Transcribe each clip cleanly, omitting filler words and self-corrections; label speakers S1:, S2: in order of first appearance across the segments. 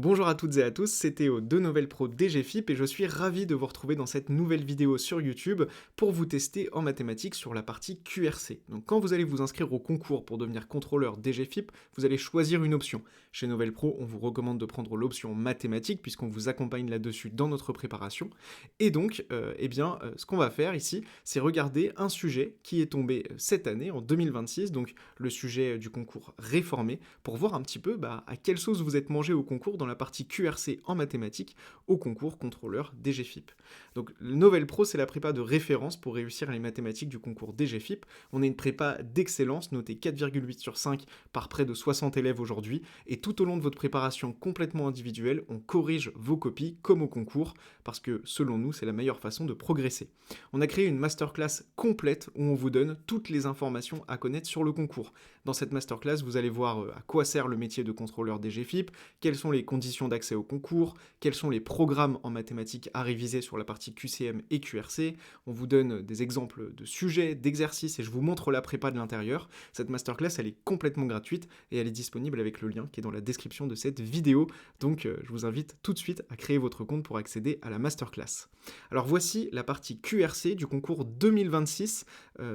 S1: Bonjour à toutes et à tous, c'est Théo de Novel Pro DGFIP et je suis ravi de vous retrouver dans cette nouvelle vidéo sur YouTube pour vous tester en mathématiques sur la partie QRC. Donc quand vous allez vous inscrire au concours pour devenir contrôleur DGFIP, vous allez choisir une option. Chez Novel Pro, on vous recommande de prendre l'option mathématiques puisqu'on vous accompagne là-dessus dans notre préparation. Et donc, ce qu'on va faire ici, c'est regarder un sujet qui est tombé cette année, en 2026, donc le sujet du concours réformé, pour voir un petit peu à quelle sauce vous êtes mangé au concours dans la partie QRC en mathématiques au concours contrôleur DGFIP. Donc le Novel Pro, c'est la prépa de référence pour réussir les mathématiques du concours DGFIP. On est une prépa d'excellence, notée 4,8 sur 5 par près de 60 élèves aujourd'hui, et tout au long de votre préparation complètement individuelle, on corrige vos copies comme au concours, parce que selon nous, c'est la meilleure façon de progresser. On a créé une masterclass complète où on vous donne toutes les informations à connaître sur le concours. Dans cette masterclass, vous allez voir à quoi sert le métier de contrôleur DGFIP, quelles sont les conditions d'accès au concours, quels sont les programmes en mathématiques à réviser sur la partie QCM et QRC. On vous donne des exemples de sujets, d'exercices et je vous montre la prépa de l'intérieur. Cette masterclass, elle est complètement gratuite et elle est disponible avec le lien qui est dans la description de cette vidéo. Donc je vous invite tout de suite à créer votre compte pour accéder à la masterclass. Alors voici la partie QRC du concours 2026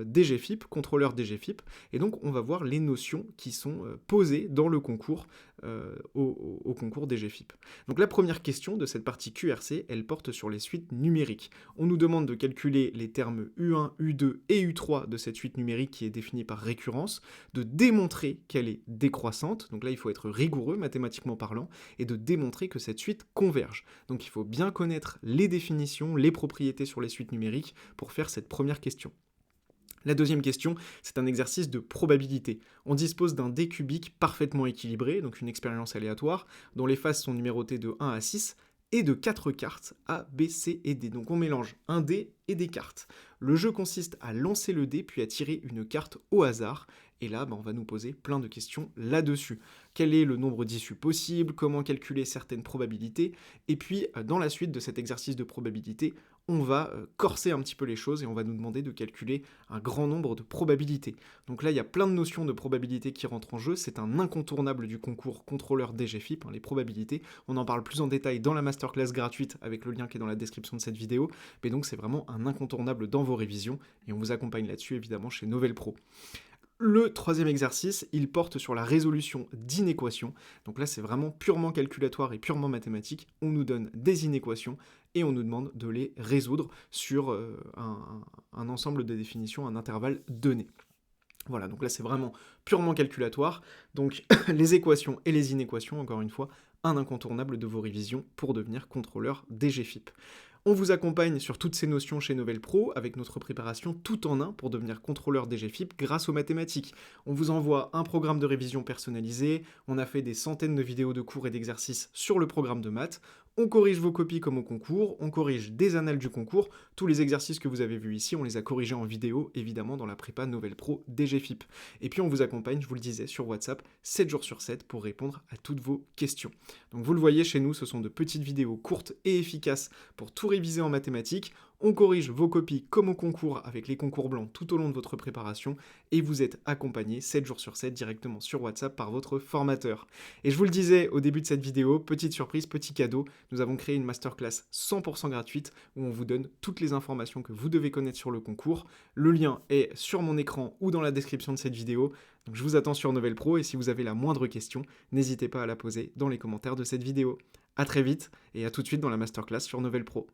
S1: DGFIP, contrôleur DGFIP. Et donc on va voir les notions qui sont posées dans le concours au concours DGFIP. Donc la première question de cette partie QRC, elle porte sur les suites numériques. On nous demande de calculer les termes U1, U2 et U3 de cette suite numérique qui est définie par récurrence, de démontrer qu'elle est décroissante, donc là il faut être rigoureux mathématiquement parlant, et de démontrer que cette suite converge. Donc il faut bien connaître les définitions, les propriétés sur les suites numériques pour faire cette première question. La deuxième question, c'est un exercice de probabilité. On dispose d'un dé cubique parfaitement équilibré, donc une expérience aléatoire, dont les faces sont numérotées de 1 à 6, et de 4 cartes A, B, C et D. Donc on mélange un dé et des cartes. Le jeu consiste à lancer le dé puis à tirer une carte au hasard. Et là, on va nous poser plein de questions là-dessus. Quel est le nombre d'issues possibles? Comment calculer certaines probabilités? Et puis, dans la suite de cet exercice de probabilité, on va corser un petit peu les choses et on va nous demander de calculer un grand nombre de probabilités. Donc là, il y a plein de notions de probabilité qui rentrent en jeu. C'est un incontournable du concours contrôleur DGFIP, les probabilités. On en parle plus en détail dans la masterclass gratuite avec le lien qui est dans la description de cette vidéo. Mais donc, c'est vraiment un incontournable dans vos révisions et on vous accompagne là-dessus évidemment chez Novel Pro. Le troisième exercice, il porte sur la résolution d'inéquations. Donc là, c'est vraiment purement calculatoire et purement mathématique. On nous donne des inéquations et on nous demande de les résoudre sur un ensemble de définitions, un intervalle donné. Voilà, donc là, c'est vraiment purement calculatoire. Donc les équations et les inéquations, encore une fois, un incontournable de vos révisions pour devenir contrôleur DGFIP. On vous accompagne sur toutes ces notions chez Novel Pro avec notre préparation tout en un pour devenir contrôleur DGFIP grâce aux mathématiques. On vous envoie un programme de révision personnalisé, on a fait des centaines de vidéos de cours et d'exercices sur le programme de maths, on corrige vos copies comme au concours, on corrige des annales du concours, tous les exercices que vous avez vus ici, on les a corrigés en vidéo, évidemment dans la prépa Novel Pro DGFIP. Et puis on vous accompagne, je vous le disais, sur WhatsApp, 7 jours sur 7 pour répondre à toutes vos questions. Donc vous le voyez chez nous, ce sont de petites vidéos courtes et efficaces pour tout réviser en mathématiques. On corrige vos copies comme au concours avec les concours blancs tout au long de votre préparation et vous êtes accompagné 7 jours sur 7 directement sur WhatsApp par votre formateur. Et je vous le disais au début de cette vidéo, petite surprise, petit cadeau, nous avons créé une masterclass 100% gratuite où on vous donne toutes les informations que vous devez connaître sur le concours. Le lien est sur mon écran ou dans la description de cette vidéo. Donc je vous attends sur Novel Pro et si vous avez la moindre question, n'hésitez pas à la poser dans les commentaires de cette vidéo. A très vite et à tout de suite dans la masterclass sur Novel Pro.